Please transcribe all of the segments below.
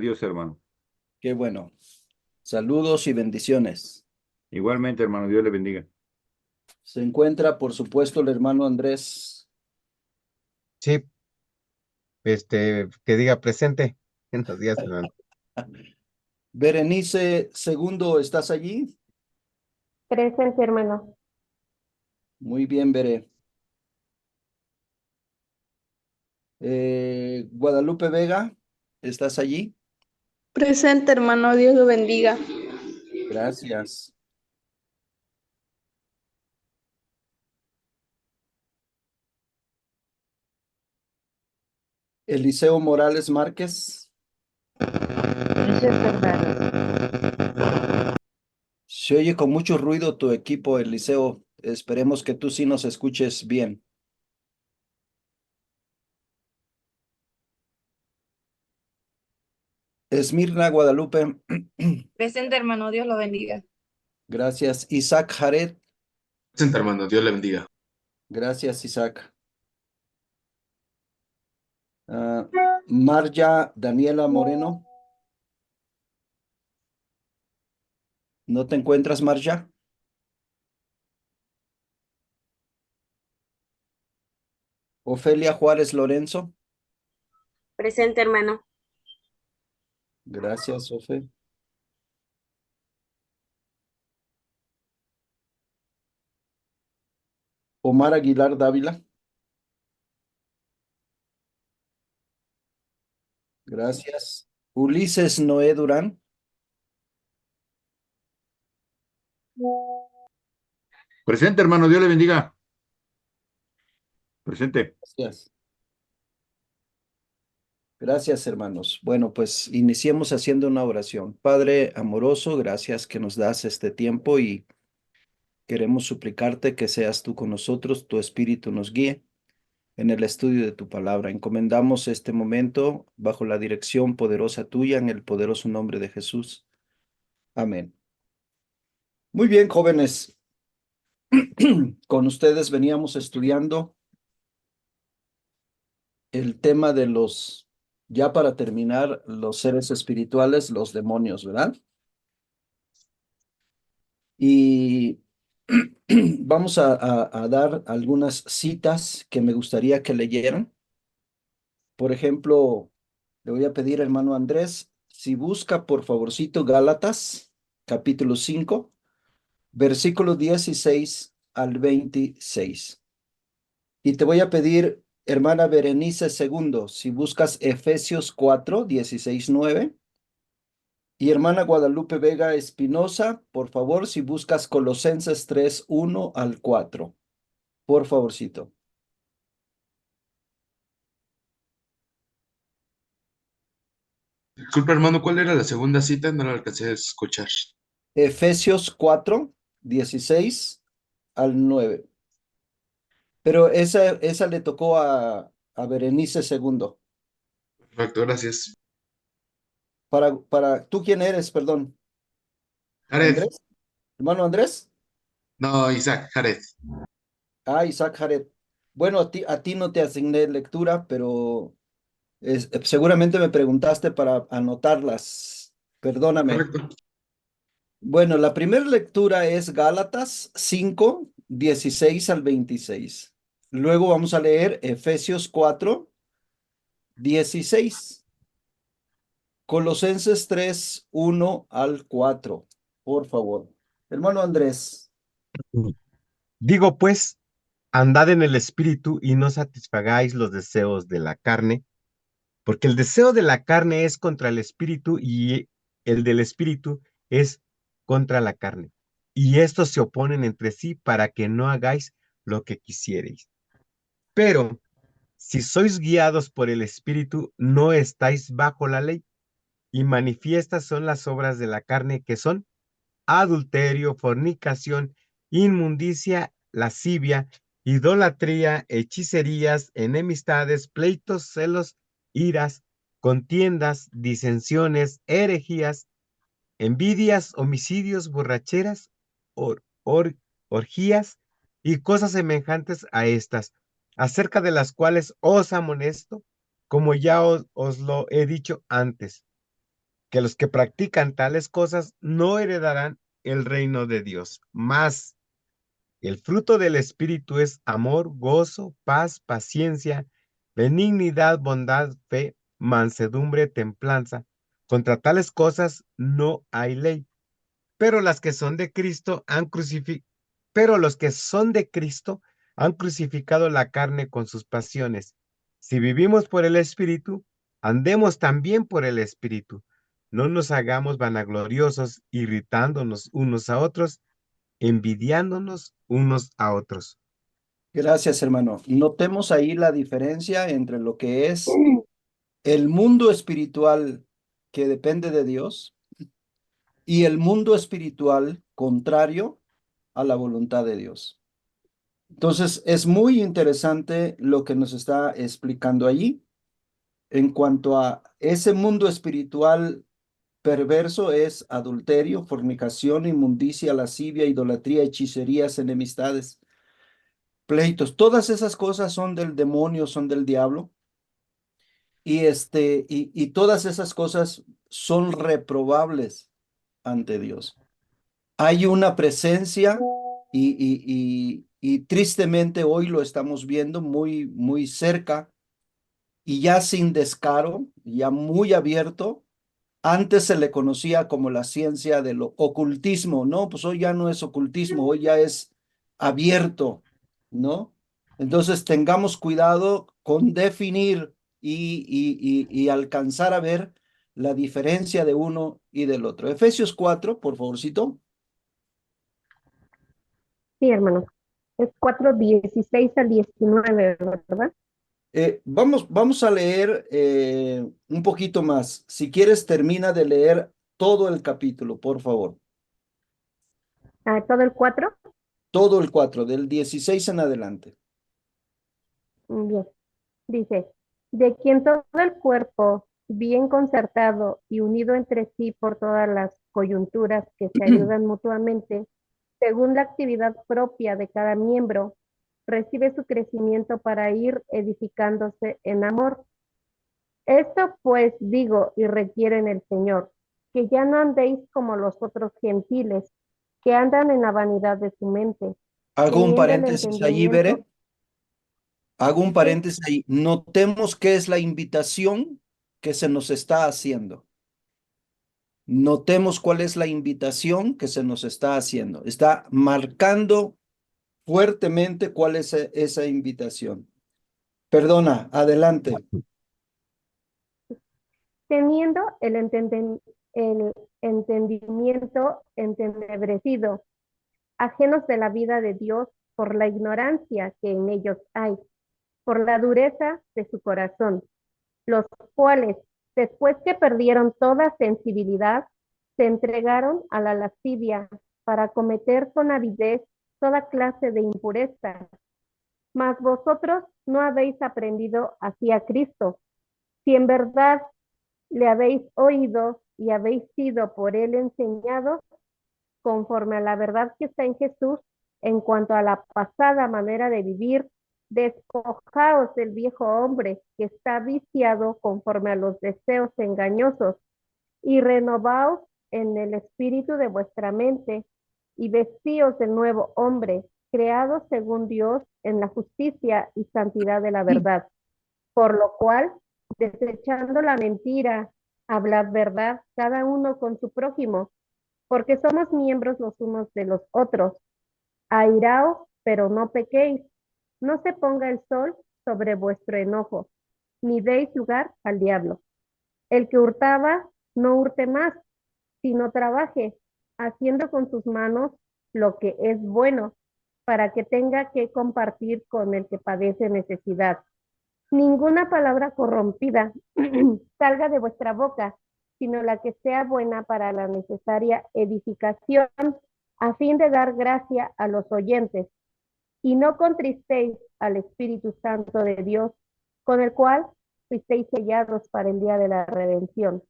Dios, hermano. Qué bueno. Saludos y bendiciones. Igualmente, hermano, Dios le bendiga. Se encuentra, por supuesto, el hermano Andrés. Sí, que diga presente. Buenos días, hermano. Berenice Segundo, ¿estás allí? Presente, hermano. Muy bien, Bere. Guadalupe Vega, ¿estás allí? Presente, hermano, Dios lo bendiga. Gracias. Eliseo Morales Márquez. Presente, hermano. Se oye con mucho ruido tu equipo, Eliseo. Esperemos que tú sí nos escuches bien. Esmirna Guadalupe. Presente, hermano, Dios lo bendiga. Gracias. Isaac Jared. Presente, hermano, Dios le bendiga. Gracias, Isaac. Marya Daniela Moreno. ¿No te encuentras, Marya? Ofelia Juárez Lorenzo. Presente, hermano. Gracias, Ofe. Omar Aguilar Dávila. Gracias. Ulises Noé Durán. Presente, hermano, Dios le bendiga. Presente. Gracias. Gracias, hermanos. Bueno, pues iniciemos haciendo una oración. Padre amoroso, gracias que nos das este tiempo y queremos suplicarte que seas tú con nosotros, tu espíritu nos guíe en el estudio de tu palabra. Encomendamos este momento bajo la dirección poderosa tuya en el poderoso nombre de Jesús. Amén. Muy bien, jóvenes. Con ustedes veníamos estudiando el tema de ya para terminar, los seres espirituales, los demonios, ¿verdad? Y vamos a dar algunas citas que me gustaría que leyeran. Por ejemplo, le voy a pedir, hermano Andrés, si busca por favorcito Gálatas, capítulo 5, versículo 16 al 26. Y te voy a pedir, hermana Berenice Segundo, si buscas Efesios 4, 16, 9. Y hermana Guadalupe Vega Espinosa, por favor, si buscas Colosenses 3, 1 al 4. Por favorcito. Disculpa, hermano, ¿cuál era la segunda cita? No la alcancé a escuchar. Efesios 4, 16 al 9. Pero esa le tocó a Berenice Segundo. Perfecto, gracias. ¿Tú quién eres, perdón? Jared. ¿Andrés? ¿Hermano Andrés? No, Isaac, Jared. Isaac Jared. Bueno, a ti no te asigné lectura, pero seguramente me preguntaste para anotarlas. Perdóname. Correcto. Bueno, la primera lectura es Gálatas 5, 16 al 26. Luego vamos a leer Efesios 4, 16. Colosenses 3, 1 al 4. Por favor. Hermano Andrés. Digo pues, andad en el espíritu y no satisfagáis los deseos de la carne, porque el deseo de la carne es contra el espíritu y el del espíritu es contra la carne. Y estos se oponen entre sí para que no hagáis lo que quisierais. Pero si sois guiados por el espíritu, no estáis bajo la ley. Y manifiestas son las obras de la carne, que son adulterio, fornicación, inmundicia, lascivia, idolatría, hechicerías, enemistades, pleitos, celos, iras, contiendas, disensiones, herejías, envidias, homicidios, borracheras, orgías y cosas semejantes a estas, acerca de las cuales os amonesto, como ya os lo he dicho antes, que los que practican tales cosas no heredarán el reino de Dios. Mas el fruto del Espíritu es amor, gozo, paz, paciencia, benignidad, bondad, fe, mansedumbre, templanza. Contra tales cosas no hay ley. Pero las que son de Cristo han pero los que son de Cristo han crucificado la carne con sus pasiones. Si vivimos por el Espíritu, andemos también por el Espíritu. No nos hagamos vanagloriosos, irritándonos unos a otros, envidiándonos unos a otros. Gracias, hermano. Notemos ahí la diferencia entre lo que es el mundo espiritual que depende de Dios y el mundo espiritual contrario a la voluntad de Dios. Entonces, es muy interesante lo que nos está explicando allí en cuanto a ese mundo espiritual perverso es adulterio, fornicación, inmundicia, lascivia, idolatría, hechicerías, enemistades, pleitos. Todas esas cosas son del demonio, son del diablo. Y todas esas cosas son reprobables ante Dios. Hay una presencia y tristemente hoy lo estamos viendo muy, muy cerca y ya sin descaro, ya muy abierto. Antes se le conocía como la ciencia del ocultismo, ¿no? Pues hoy ya no es ocultismo, hoy ya es abierto, ¿no? Entonces tengamos cuidado con definir y alcanzar a ver la diferencia de uno y del otro. Efesios 4, por favorcito. Sí, hermano. Es 4:16 al 19, ¿verdad? Vamos a leer un poquito más. Si quieres, termina de leer todo el capítulo, por favor. ¿Todo el 4? Todo el 4, del 16 en adelante. Bien. Dice, de quien todo el cuerpo, bien concertado y unido entre sí por todas las coyunturas que se ayudan mutuamente, según la actividad propia de cada miembro, recibe su crecimiento para ir edificándose en amor. Esto pues digo y requiero en el Señor, que ya no andéis como los otros gentiles, que andan en la vanidad de su mente, Hago un teniendo el paréntesis allí, Bere. entendimiento. Hago un Sí, paréntesis ahí. Notemos qué es la invitación que se nos está haciendo. Notemos cuál es la invitación que se nos está haciendo. Está marcando fuertemente cuál es esa invitación. Perdona, adelante. teniendo el entendimiento entenebrecido, ajenos de la vida de Dios por la ignorancia que en ellos hay, por la dureza de su corazón, los cuales, después que perdieron toda sensibilidad, se entregaron a la lascivia para cometer con avidez toda clase de impureza. Mas vosotros no habéis aprendido así a Cristo, si en verdad le habéis oído y habéis sido por él enseñados conforme a la verdad que está en Jesús, en cuanto a la pasada manera de vivir, despojaos del viejo hombre que está viciado conforme a los deseos engañosos y renovaos en el espíritu de vuestra mente y vestíos del nuevo hombre, creado según Dios en la justicia y santidad de la verdad. Por lo cual, desechando la mentira, hablad verdad cada uno con su prójimo, porque somos miembros los unos de los otros. Airaos, pero no pequéis. No se ponga el sol sobre vuestro enojo, ni deis lugar al diablo. El que hurtaba, no hurte más, sino trabaje, haciendo con sus manos lo que es bueno, para que tenga que compartir con el que padece necesidad. Ninguna palabra corrompida salga de vuestra boca, sino la que sea buena para la necesaria edificación, a fin de dar gracia a los oyentes. Y no contristéis al Espíritu Santo de Dios, con el cual fuisteis sellados para el día de la redención.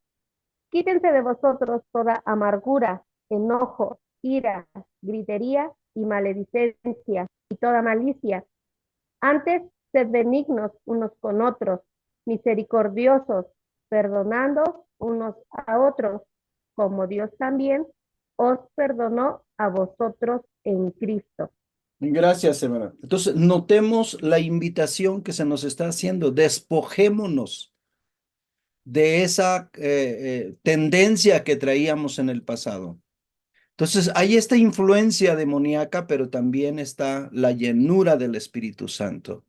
Quítense de vosotros toda amargura, enojo, ira, gritería y maledicencia, y toda malicia. Antes, sed benignos unos con otros, misericordiosos, perdonando unos a otros, como Dios también os perdonó a vosotros en Cristo. Gracias, hermana. Entonces, notemos la invitación que se nos está haciendo. Despojémonos de esa tendencia que traíamos en el pasado. Entonces, hay esta influencia demoníaca, pero también está la llenura del Espíritu Santo.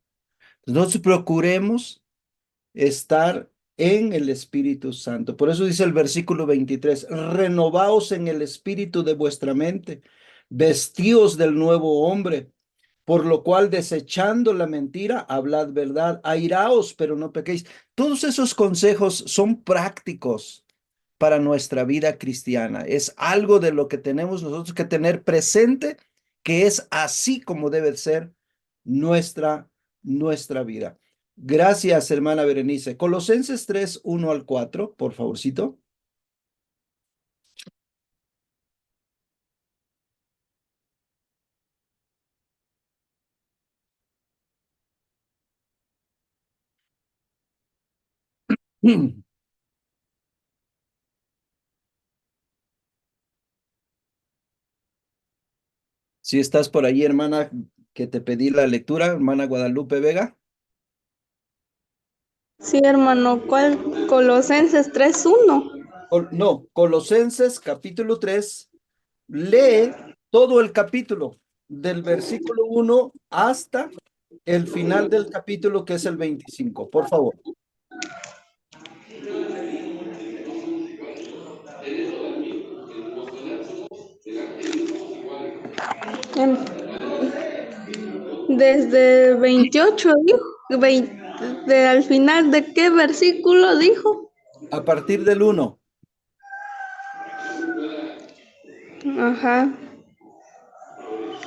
Entonces, procuremos estar en el Espíritu Santo. Por eso dice el versículo 23, renovaos en el espíritu de vuestra mente, vestíos del nuevo hombre, por lo cual desechando la mentira, hablad verdad, airaos, pero no pequéis. Todos esos consejos son prácticos para nuestra vida cristiana. Es algo de lo que tenemos nosotros que tener presente, que es así como debe ser nuestra vida. Gracias, hermana Berenice. Colosenses 3, 1 al 4, por favorcito. Si estás por ahí, hermana, que te pedí la lectura, hermana Guadalupe Vega. Sí, hermano, ¿cuál? Colosenses 3:1. No, Colosenses capítulo 3, lee todo el capítulo, del versículo 1 hasta el final del capítulo, que es el 25, por favor. Desde 28 dijo, al final de qué versículo dijo. A partir del 1. Ajá.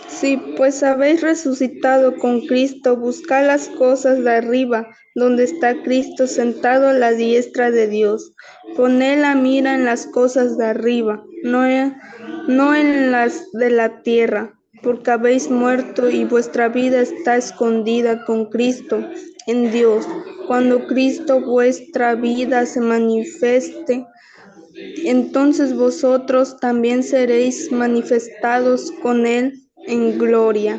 Sí, pues habéis resucitado con Cristo, buscad las cosas de arriba, donde está Cristo sentado a la diestra de Dios. Poned la mira en las cosas de arriba, no en las de la tierra, porque habéis muerto y vuestra vida está escondida con Cristo en Dios. Cuando Cristo vuestra vida se manifieste, entonces vosotros también seréis manifestados con Él en gloria.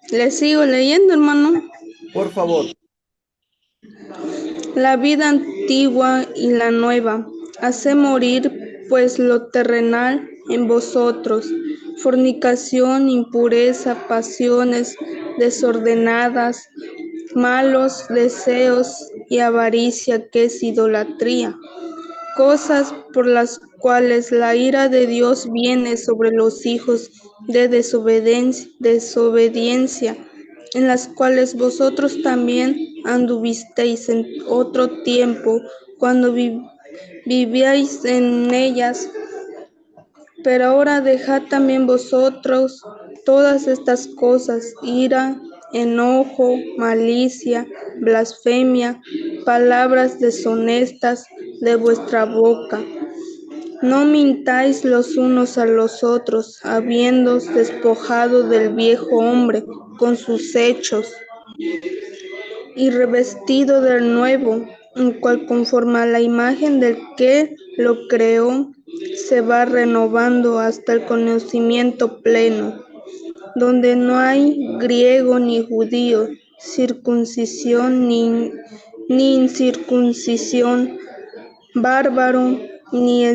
Le sigo leyendo, hermano. Por favor. La vida antigua y la nueva hace morir pues lo terrenal en vosotros: fornicación, impureza, pasiones desordenadas, malos deseos y avaricia, que es idolatría, cosas por las cuales la ira de Dios viene sobre los hijos de desobediencia, en las cuales vosotros también anduvisteis en otro tiempo, cuando vivíais en ellas. Pero ahora dejad también vosotros todas estas cosas: ira, enojo, malicia, blasfemia, palabras deshonestas de vuestra boca. No mintáis los unos a los otros, habiéndoos despojado del viejo hombre con sus hechos, y revestido del nuevo, el cual conforme a la imagen del que lo creó, se va renovando hasta el conocimiento pleno, donde no hay griego ni judío, circuncisión ni incircuncisión, bárbaro ni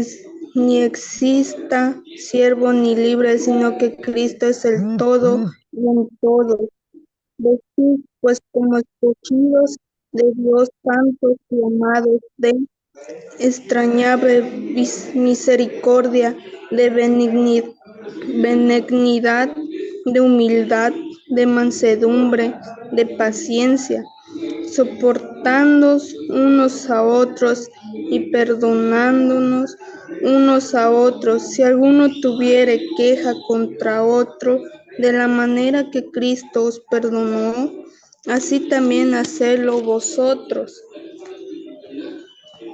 exista siervo ni libre, sino que Cristo es el todo y en todo. Decid pues, como escogidos de Dios, santos y amados, de extrañable misericordia, de benignidad, de humildad, de mansedumbre, de paciencia, soportándoos unos a otros y perdonándonos unos a otros, si alguno tuviere queja contra otro. De la manera que Cristo os perdonó, así también hacedlo vosotros.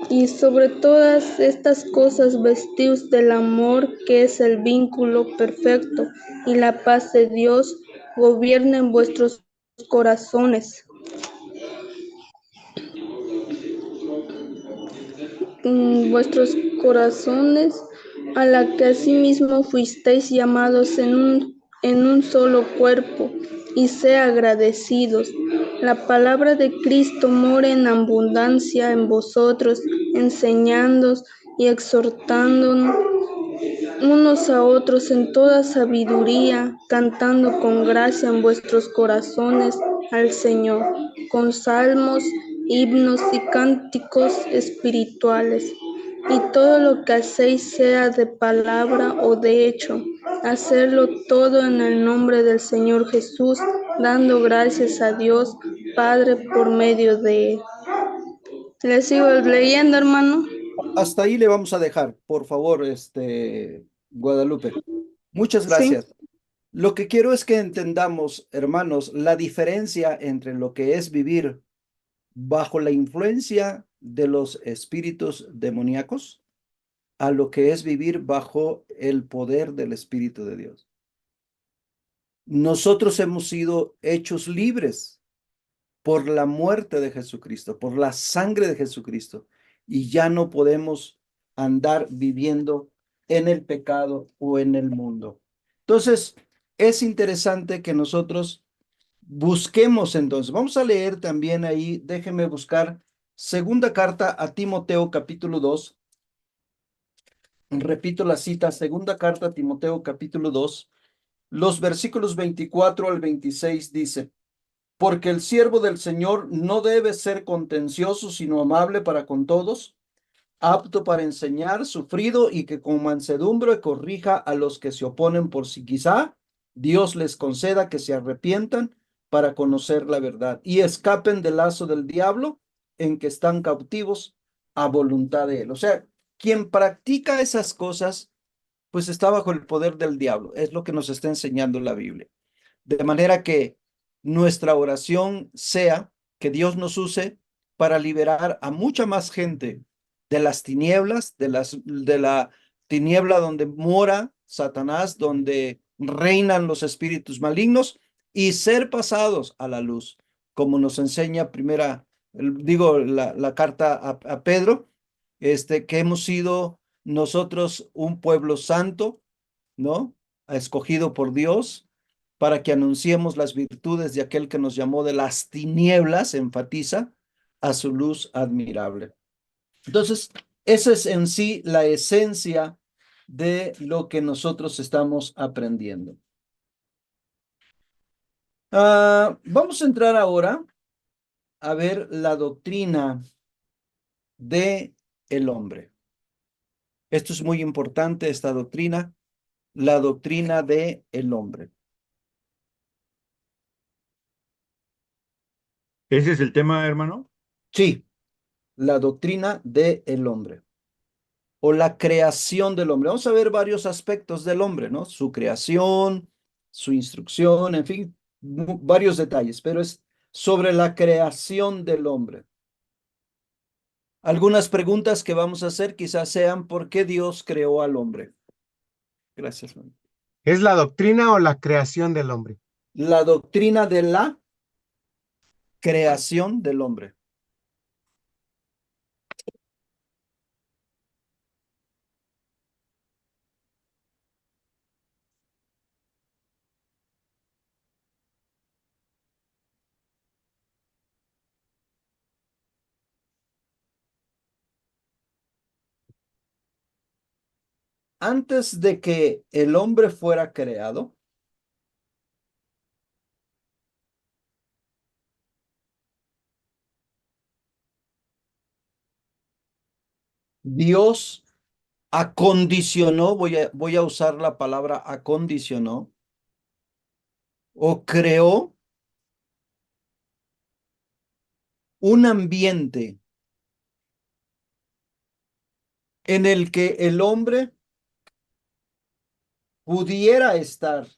Y sobre todas estas cosas vestíos del amor, que es el vínculo perfecto, y la paz de Dios gobierne en vuestros corazones, vuestros corazones, a la que asimismo fuisteis llamados en un solo cuerpo, y sea agradecidos. La palabra de Cristo mora en abundancia en vosotros, enseñándoos y exhortándonos unos a otros en toda sabiduría, cantando con gracia en vuestros corazones al Señor, con salmos, himnos y cánticos espirituales. Y todo lo que hacéis, sea de palabra o de hecho, hacerlo todo en el nombre del Señor Jesús, dando gracias a Dios Padre por medio de Él. ¿Le sigo leyendo, hermano? Hasta ahí le vamos a dejar, por favor, Guadalupe. Muchas Sí. gracias. Lo que quiero es que entendamos, hermanos, la diferencia entre lo que es vivir bajo la influencia de los espíritus demoníacos a lo que es vivir bajo el poder del Espíritu de Dios. Nosotros hemos sido hechos libres por la muerte de Jesucristo, por la sangre de Jesucristo, y ya no podemos andar viviendo en el pecado o en el mundo. Entonces, es interesante que nosotros busquemos entonces. Vamos a leer también ahí, déjenme buscar segunda carta a Timoteo capítulo 2. Repito la cita, segunda carta a Timoteo capítulo 2, los versículos 24 al 26 dice: porque el siervo del Señor no debe ser contencioso, sino amable para con todos, apto para enseñar, sufrido, y que con mansedumbre corrija a los que se oponen, por si quizá Dios les conceda que se arrepientan para conocer la verdad y escapen del lazo del diablo en que están cautivos a voluntad de él. O sea, quien practica esas cosas, pues está bajo el poder del diablo. Es lo que nos está enseñando la Biblia. De manera que nuestra oración sea que Dios nos use para liberar a mucha más gente de las tinieblas, de la tiniebla donde mora Satanás, donde reinan los espíritus malignos, y ser pasados a la luz, como nos enseña la carta a Pedro, que hemos sido nosotros un pueblo santo, ¿no? Escogido por Dios para que anunciemos las virtudes de aquel que nos llamó de las tinieblas, enfatiza, a su luz admirable. Entonces, esa es en sí la esencia de lo que nosotros estamos aprendiendo. Vamos a entrar ahora a ver la doctrina de el hombre. Esto es muy importante, esta doctrina, la doctrina de el hombre. ¿Ese es el tema, hermano? Sí, la doctrina de el hombre o la creación del hombre. Vamos a ver varios aspectos del hombre, ¿no? Su creación, su instrucción, en fin, varios detalles, pero es sobre la creación del hombre. Algunas preguntas que vamos a hacer quizás sean: ¿por qué Dios creó al hombre? Gracias, man. ¿Es la doctrina o la creación del hombre? La doctrina de la creación del hombre. Antes de que el hombre fuera creado, Dios acondicionó, voy a usar la palabra acondicionó, o creó un ambiente en el que el hombre pudiera estar.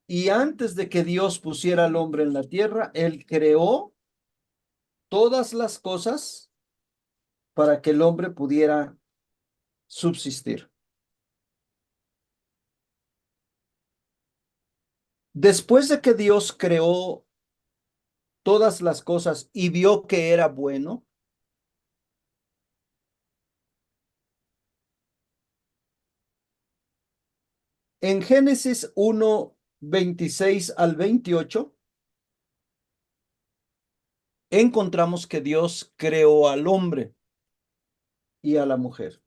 Y antes de que Dios pusiera al hombre en la tierra, Él creó todas las cosas para que el hombre pudiera subsistir. Después de que Dios creó todas las cosas y vio que era bueno, en Génesis 1:26 al 28, encontramos que Dios creó al hombre y a la mujer.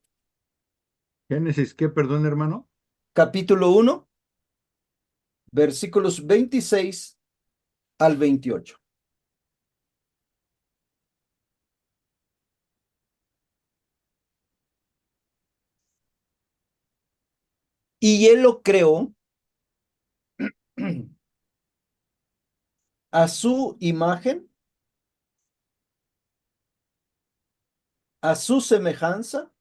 Génesis, ¿qué, perdón, hermano? Capítulo 1, versículos 26 al 28. Y él lo creó a su imagen, a su semejanza,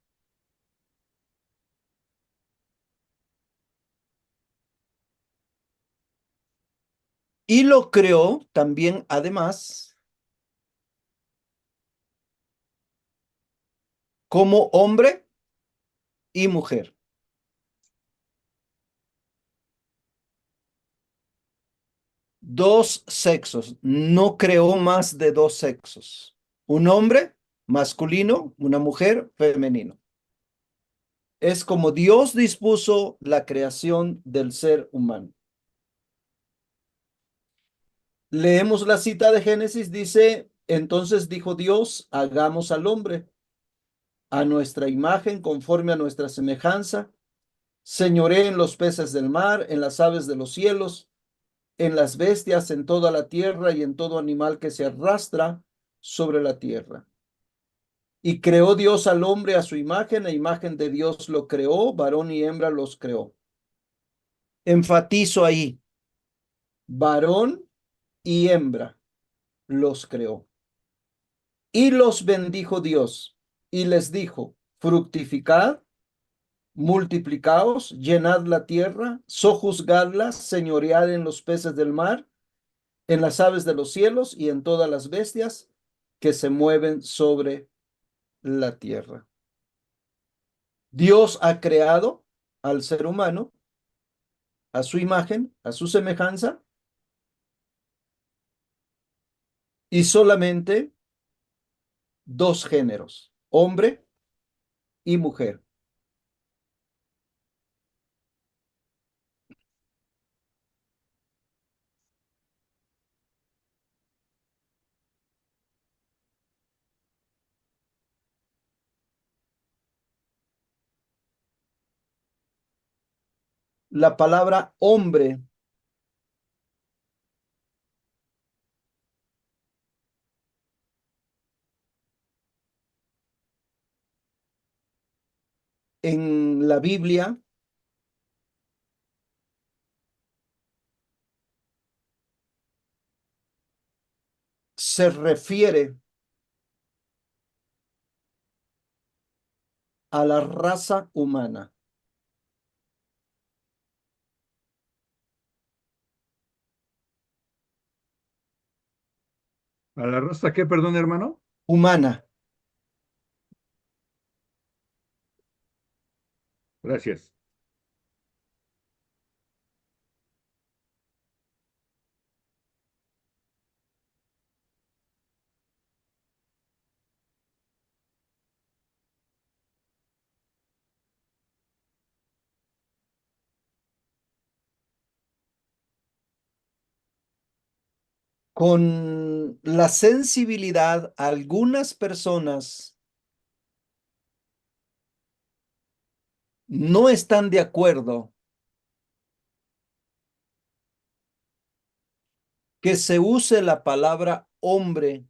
y lo creó también, además, como hombre y mujer. Dos sexos, no creó más de dos sexos. Un hombre masculino, una mujer femenino. Es como Dios dispuso la creación del ser humano. Leemos la cita de Génesis, dice, entonces dijo Dios, hagamos al hombre a nuestra imagen, conforme a nuestra semejanza, señoree en los peces del mar, en las aves de los cielos, en las bestias, en toda la tierra y en todo animal que se arrastra sobre la tierra. Y creó Dios al hombre a su imagen, a imagen de Dios lo creó, varón y hembra los creó. Enfatizo ahí, varón y hembra los creó. Y los bendijo Dios y les dijo, fructificad, multiplicaos, llenad la tierra, sojuzgadla, señoread en los peces del mar, en las aves de los cielos y en todas las bestias que se mueven sobre la tierra. Dios ha creado al ser humano a su imagen, a su semejanza, y solamente dos géneros, hombre y mujer. La palabra hombre en la Biblia se refiere a la raza humana. ¿A la raza qué, perdón, hermano? Humana. Gracias. Con la sensibilidad, algunas personas no están de acuerdo que se use la palabra hombre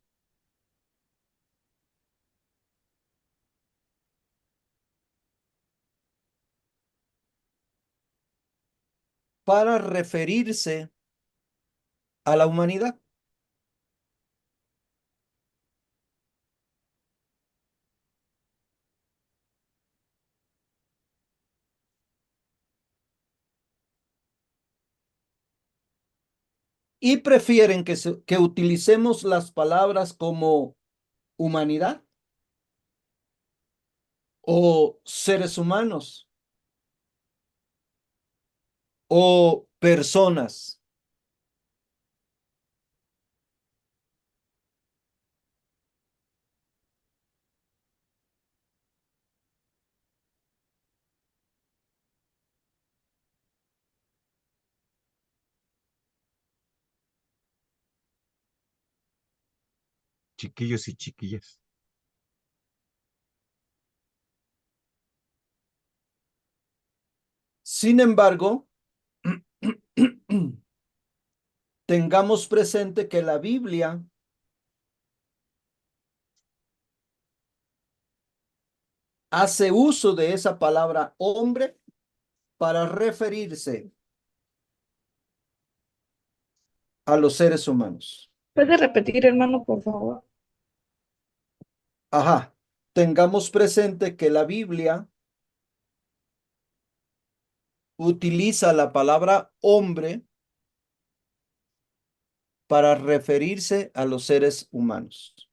para referirse a la humanidad. Y prefieren que utilicemos las palabras como humanidad o seres humanos o personas. chiquillos y chiquillas. Sin embargo, tengamos presente que la Biblia hace uso de esa palabra hombre para referirse a los seres humanos. ¿Puede repetir, hermano, por favor? Ajá. Tengamos presente que la Biblia utiliza la palabra hombre para referirse a los seres humanos.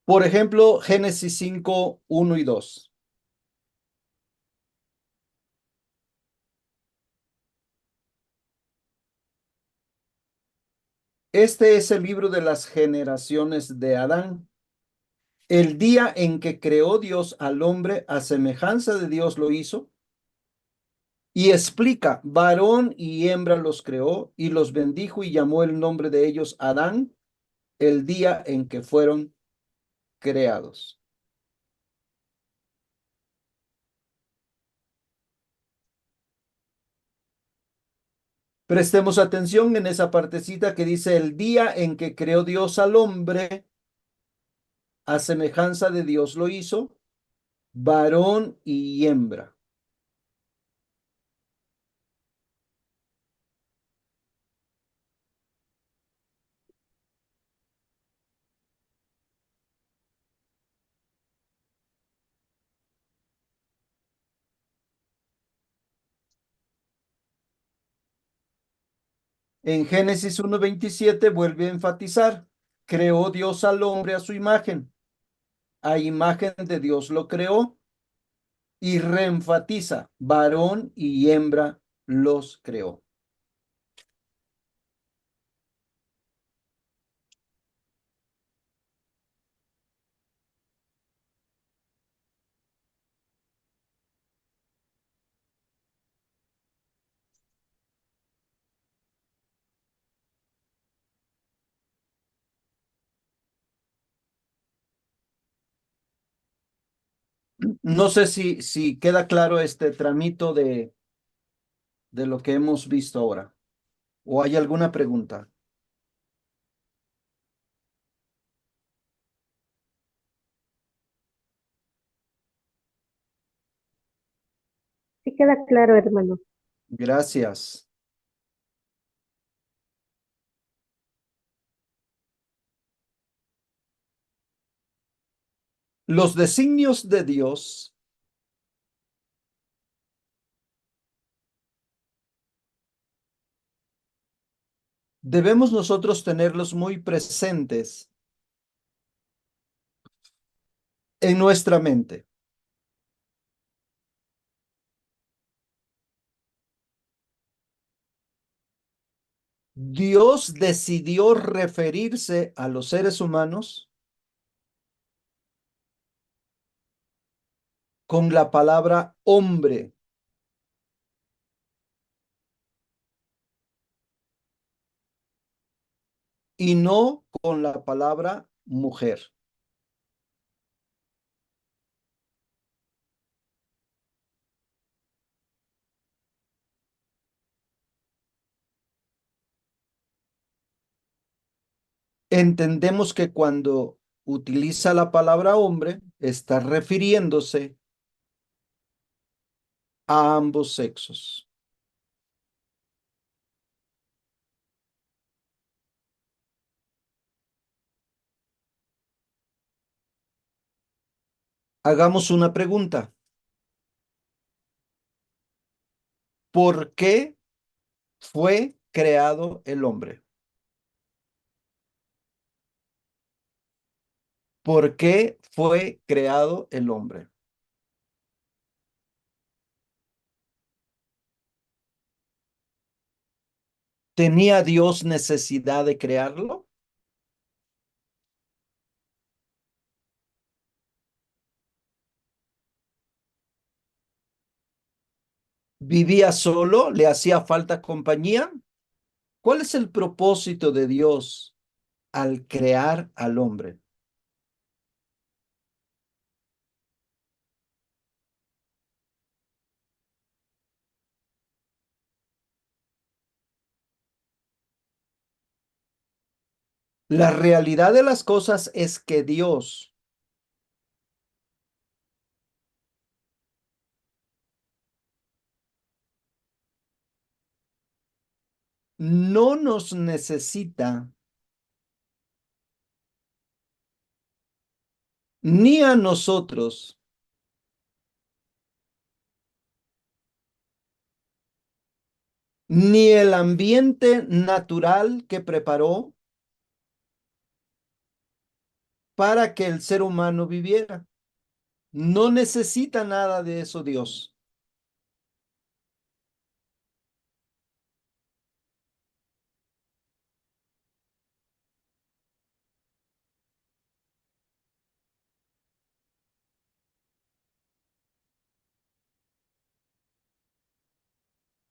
Por ejemplo, Génesis 5, 1 y 2. Este es el libro de las generaciones de Adán. El día en que creó Dios al hombre, a semejanza de Dios lo hizo, y explica, varón y hembra los creó, y los bendijo y llamó el nombre de ellos Adán, el día en que fueron creados. Prestemos atención en esa partecita que dice el día en que creó Dios al hombre, a semejanza de Dios lo hizo, varón y hembra. En Génesis 1:27 vuelve a enfatizar, creó Dios al hombre a su imagen, a imagen de Dios lo creó, y reenfatiza, varón y hembra los creó. No sé si queda claro este tramito de lo que hemos visto ahora. ¿O hay alguna pregunta? Sí queda claro, hermano. Gracias. Los designios de Dios debemos nosotros tenerlos muy presentes en nuestra mente. Dios decidió referirse a los seres humanos con la palabra hombre y no con la palabra mujer. Entendemos que cuando utiliza la palabra hombre, está refiriéndose a ambos sexos. Hagamos una pregunta. ¿Por qué fue creado el hombre? ¿Por qué fue creado el hombre? ¿Tenía Dios necesidad de crearlo? ¿Vivía solo? ¿Le hacía falta compañía? ¿Cuál es el propósito de Dios al crear al hombre? La realidad de las cosas es que Dios no nos necesita ni a nosotros, ni el ambiente natural que preparó para que el ser humano viviera. No necesita nada de eso Dios.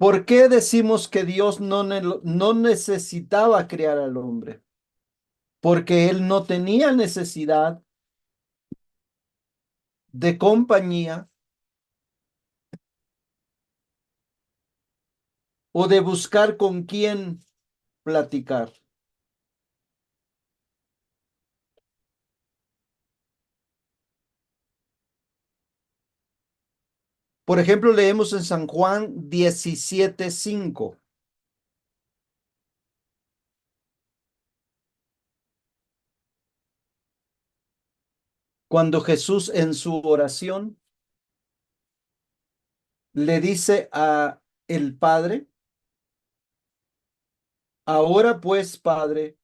¿Por qué decimos que Dios no necesitaba crear al hombre? Porque él no tenía necesidad de compañía o de buscar con quién platicar. Por ejemplo, leemos en San Juan 17:5. Cuando Jesús en su oración le dice a el Padre, ahora pues, Padre,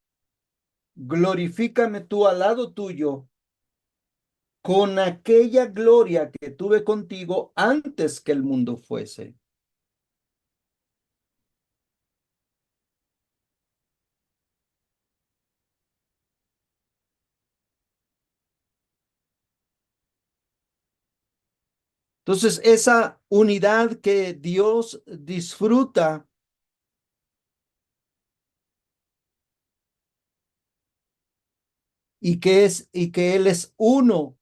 glorifícame tú al lado tuyo con aquella gloria que tuve contigo antes que el mundo fuese. Entonces, esa unidad que Dios disfruta y que Él es uno,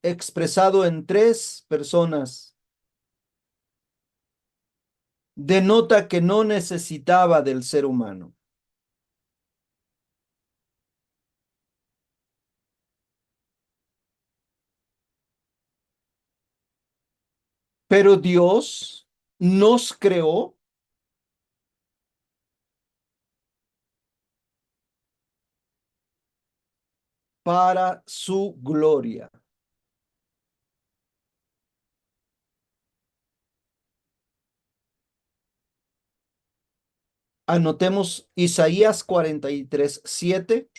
expresado en tres personas, denota que no necesitaba del ser humano. Pero Dios nos creó para su gloria. Anotemos Isaías 43:7,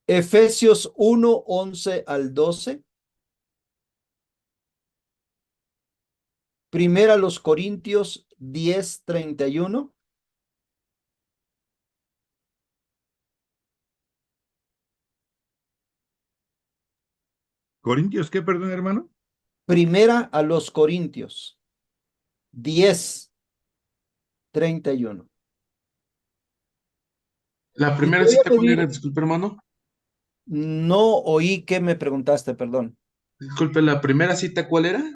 Efesios 1:11 al 12, Primera los Corintios 10:31, ¿Corintios qué, perdón, hermano? Primera a los Corintios 10:31. La Y te primera voy a cita, ¿cuál era? pedir, Disculpe, hermano. no oí que me preguntaste, perdón. Disculpe, la primera cita, ¿cuál era?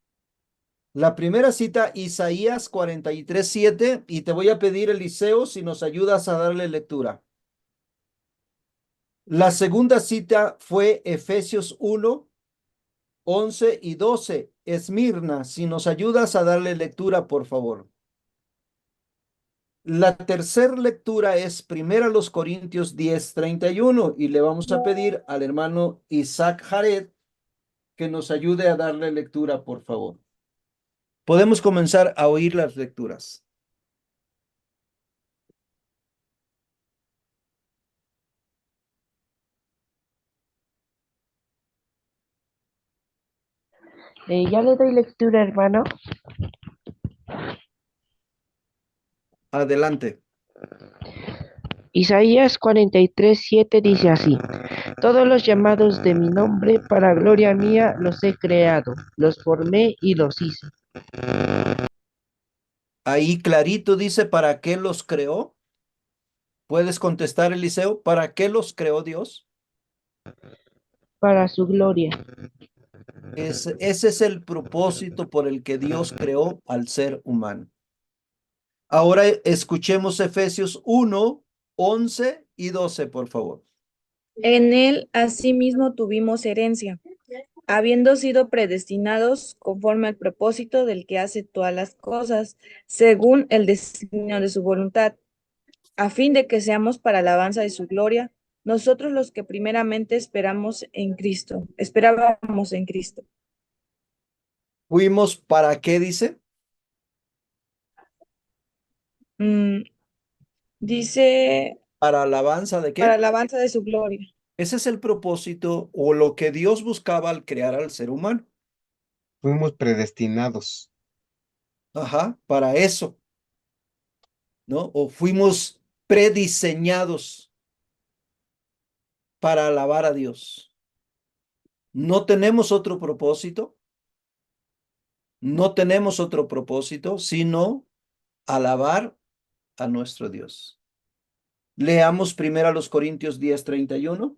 La primera cita, Isaías 43:7, y te voy a pedir, Eliseo, si nos ayudas a darle lectura. La segunda cita fue Efesios 1:11 y 12. Esmirna, si nos ayudas a darle lectura, por favor. La tercera lectura es Primera los Corintios 10:31 y le vamos a pedir al hermano Isaac Jared que nos ayude a darle lectura, por favor. Podemos comenzar a oír las lecturas. Ya le doy lectura, hermano. Adelante. Isaías 43:7 dice así: Todos los llamados de mi nombre, para gloria mía, los he creado, los formé y los hice. Ahí clarito dice, ¿para qué los creó? ¿Puedes contestar, Eliseo? ¿Para qué los creó Dios? Para su gloria. Ese es el propósito por el que Dios creó al ser humano. Ahora escuchemos Efesios 1:11 y 12, por favor. En él asimismo tuvimos herencia, habiendo sido predestinados conforme al propósito del que hace todas las cosas, según el designio de su voluntad, a fin de que seamos para alabanza de su gloria, nosotros los que primeramente esperábamos en Cristo. Fuimos para qué, dice. Mm, dice, Para alabanza de para qué. alabanza de su gloria. Ese es el propósito o lo que Dios buscaba al crear al ser humano. Fuimos predestinados. Ajá, para eso, ¿no? O fuimos prediseñados para alabar a Dios. No tenemos otro propósito, sino alabar a nuestro Dios. Leamos primero a los Corintios 10:31.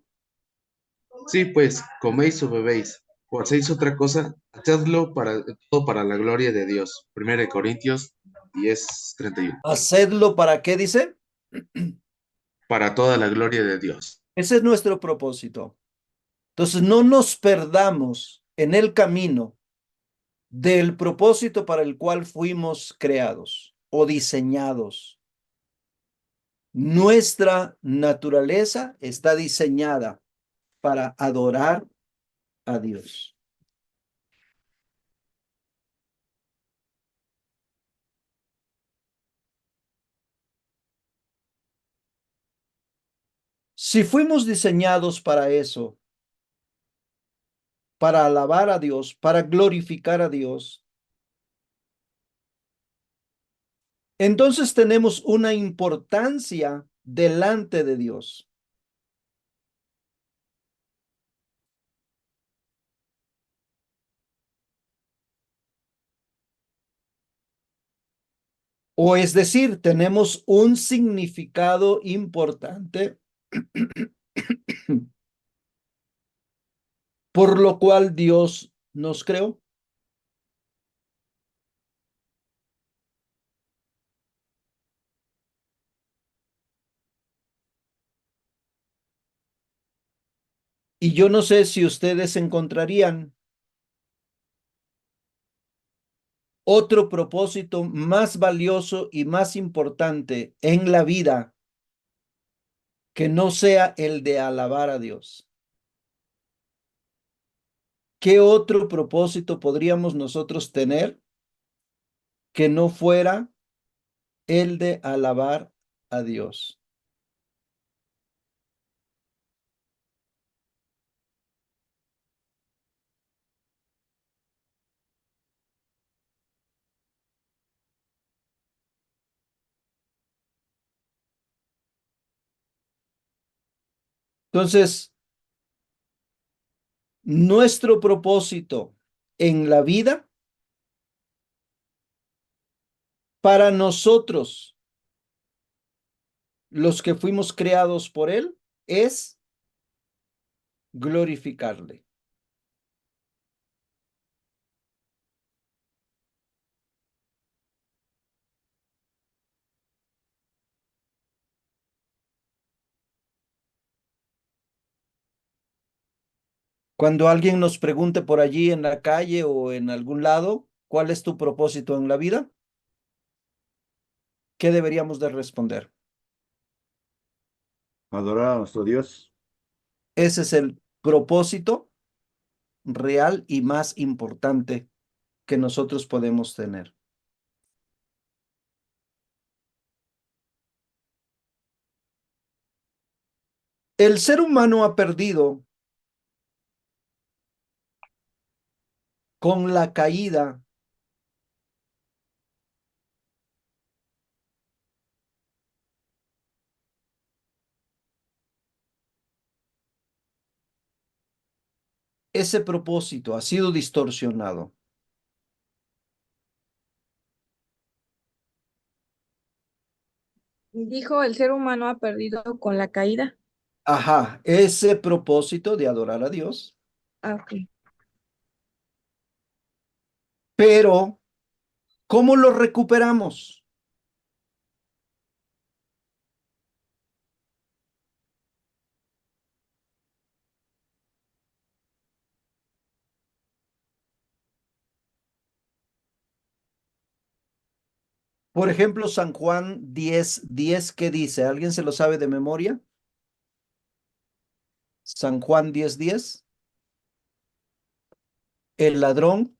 Sí, pues, coméis o bebéis, o hacéis otra cosa, hacedlo todo para la gloria de Dios. 1 Corintios 10:31. Hacedlo para qué, dice. Para toda la gloria de Dios. Ese es nuestro propósito. Entonces, no nos perdamos en el camino del propósito para el cual fuimos creados o diseñados. Nuestra naturaleza está diseñada para adorar a Dios. Si fuimos diseñados para eso, para alabar a Dios, para glorificar a Dios, entonces tenemos una importancia delante de Dios. O es decir, tenemos un significado importante por lo cual Dios nos creó. Y yo no sé si ustedes encontrarían otro propósito más valioso y más importante en la vida que no sea el de alabar a Dios. ¿Qué otro propósito podríamos nosotros tener que no fuera el de alabar a Dios? Entonces, nuestro propósito en la vida para nosotros, los que fuimos creados por Él, es glorificarle. Cuando alguien nos pregunte por allí en la calle o en algún lado, ¿cuál es tu propósito en la vida? ¿Qué deberíamos de responder? Adorar a nuestro Dios. Ese es el propósito real y más importante que nosotros podemos tener. El ser humano ha perdido con la caída ese propósito ha sido distorsionado. Dijo, el ser humano ha perdido con la caída. Ajá, ese propósito de adorar a Dios, Ah, ok. pero ¿cómo lo recuperamos? Por ejemplo, San Juan 10:10, ¿qué dice? ¿Alguien se lo sabe de memoria? San Juan 10:10. El ladrón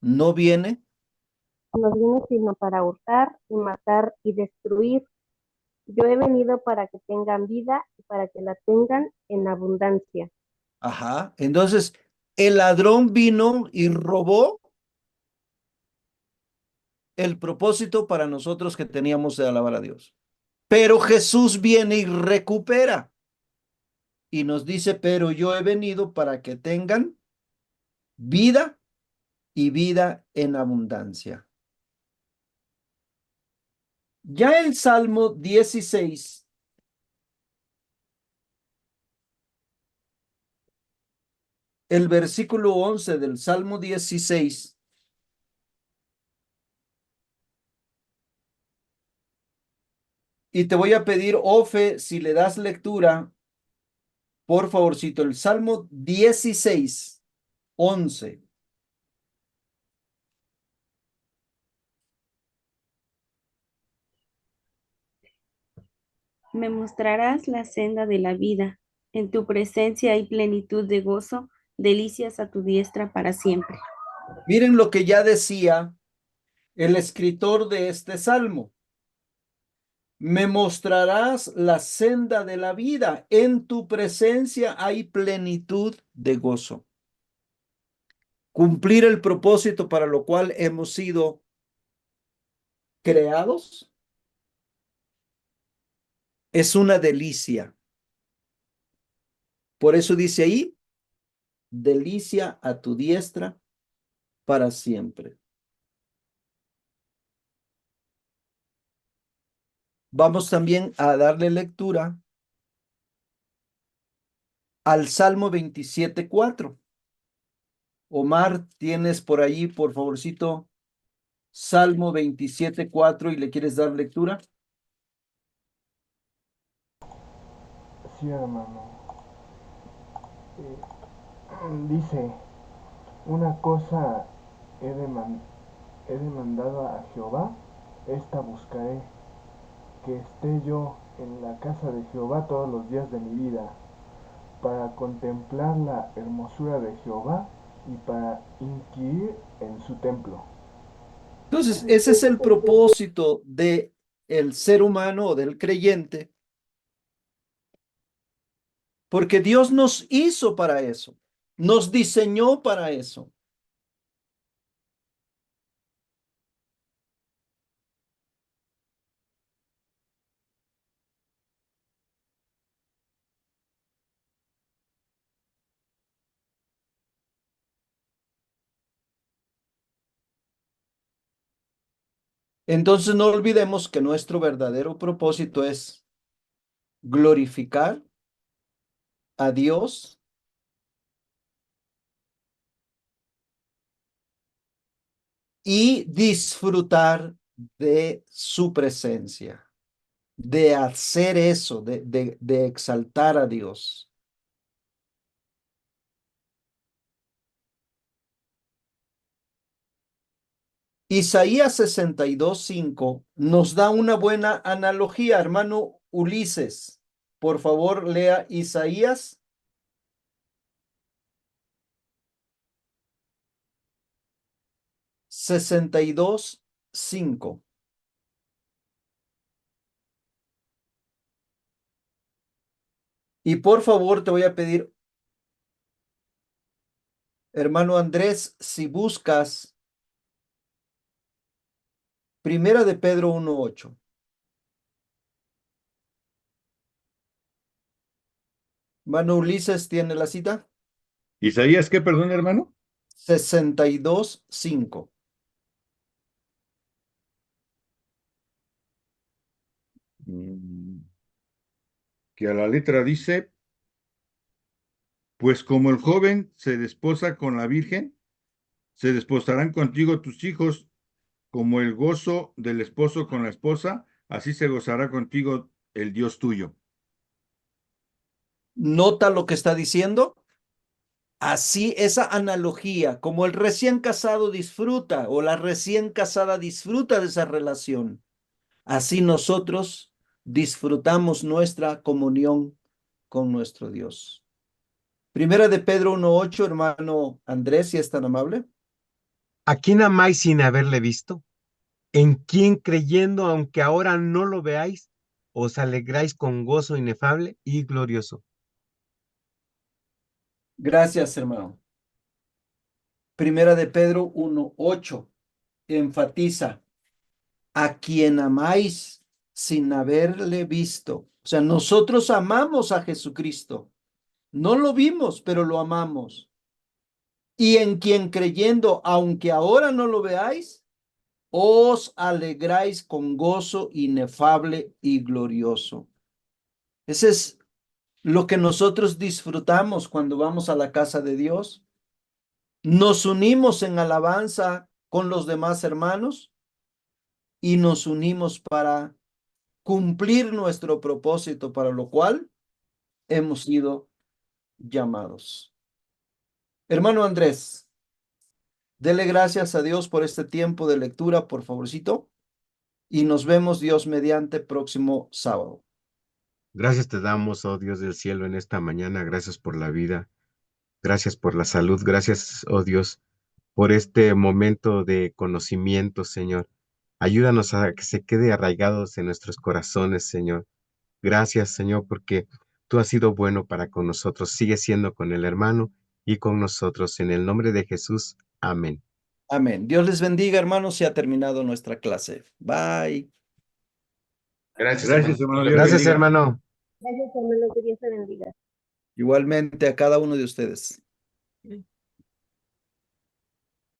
no viene. No vine sino para hurtar y matar y destruir. Yo he venido para que tengan vida y para que la tengan en abundancia. Ajá. Entonces, el ladrón vino y robó el propósito para nosotros que teníamos de alabar a Dios. Pero Jesús viene y recupera y nos dice, pero yo he venido para que tengan vida y vida en abundancia. Ya el Salmo 16, el versículo 11 del Salmo 16, y te voy a pedir, Ofe, si le das lectura, por favorcito, el Salmo 16, 11. Me mostrarás la senda de la vida. En tu presencia hay plenitud de gozo, delicias a tu diestra para siempre. Miren lo que ya decía el escritor de este salmo. Me mostrarás la senda de la vida. En tu presencia hay plenitud de gozo. Cumplir el propósito para lo cual hemos sido creados es una delicia. Por eso dice ahí, delicia a tu diestra para siempre. Vamos también a darle lectura al Salmo 27:4. Omar, tienes por ahí, por favorcito, Salmo 27:4 y le quieres dar lectura. Sí, hermano. Dice, una cosa he demandado a Jehová, esta buscaré, que esté yo en la casa de Jehová todos los días de mi vida, para contemplar la hermosura de Jehová y para inquirir en su templo. Entonces, ese es el propósito de el ser humano o del creyente, porque Dios nos hizo para eso, nos diseñó para eso. Entonces, no olvidemos que nuestro verdadero propósito es glorificar a Dios y disfrutar de su presencia, de hacer eso, de exaltar a Dios. Isaías 62:5 nos da una buena analogía, hermano Ulises. Por favor, lea Isaías 62:5. Y por favor, te voy a pedir, hermano Andrés, si buscas Primera de Pedro 1:8. Hermano Ulises, ¿tiene la cita? Isaías, ¿qué perdón, hermano? 62:5. Mm, Que a la letra dice, pues como el joven se desposa con la virgen, se desposarán contigo tus hijos, como el gozo del esposo con la esposa, así se gozará contigo el Dios tuyo. ¿Nota lo que está diciendo? Así, esa analogía, como el recién casado disfruta o la recién casada disfruta de esa relación, así nosotros disfrutamos nuestra comunión con nuestro Dios. Primera de Pedro 1:8, hermano Andrés, si es tan amable. ¿A quién amáis sin haberle visto? ¿En quién creyendo, aunque ahora no lo veáis, os alegráis con gozo inefable y glorioso? Gracias, hermano. Primera de Pedro 1:8 enfatiza a quien amáis sin haberle visto. O sea, nosotros amamos a Jesucristo. No lo vimos, pero lo amamos. Y en quien creyendo, aunque ahora no lo veáis, os alegráis con gozo inefable y glorioso. Ese es lo que nosotros disfrutamos cuando vamos a la casa de Dios. Nos unimos en alabanza con los demás hermanos y nos unimos para cumplir nuestro propósito para lo cual hemos sido llamados. Hermano Andrés, dele gracias a Dios por este tiempo de lectura, por favorcito, y nos vemos Dios mediante próximo sábado. Gracias te damos, oh Dios del cielo, en esta mañana. Gracias por la vida. Gracias por la salud. Gracias, oh Dios, por este momento de conocimiento, Señor. Ayúdanos a que se quede arraigados en nuestros corazones, Señor. Gracias, Señor, porque tú has sido bueno para con nosotros. Sigue siendo con el hermano y con nosotros. En el nombre de Jesús. Amén. Amén. Dios les bendiga, hermanos. Se ha terminado nuestra clase. Bye. Gracias, Gracias, hermano. hermano. Dios le Gracias, bendiga. hermano. Gracias, hermano, que Dios te bendiga. Igualmente a cada uno de ustedes.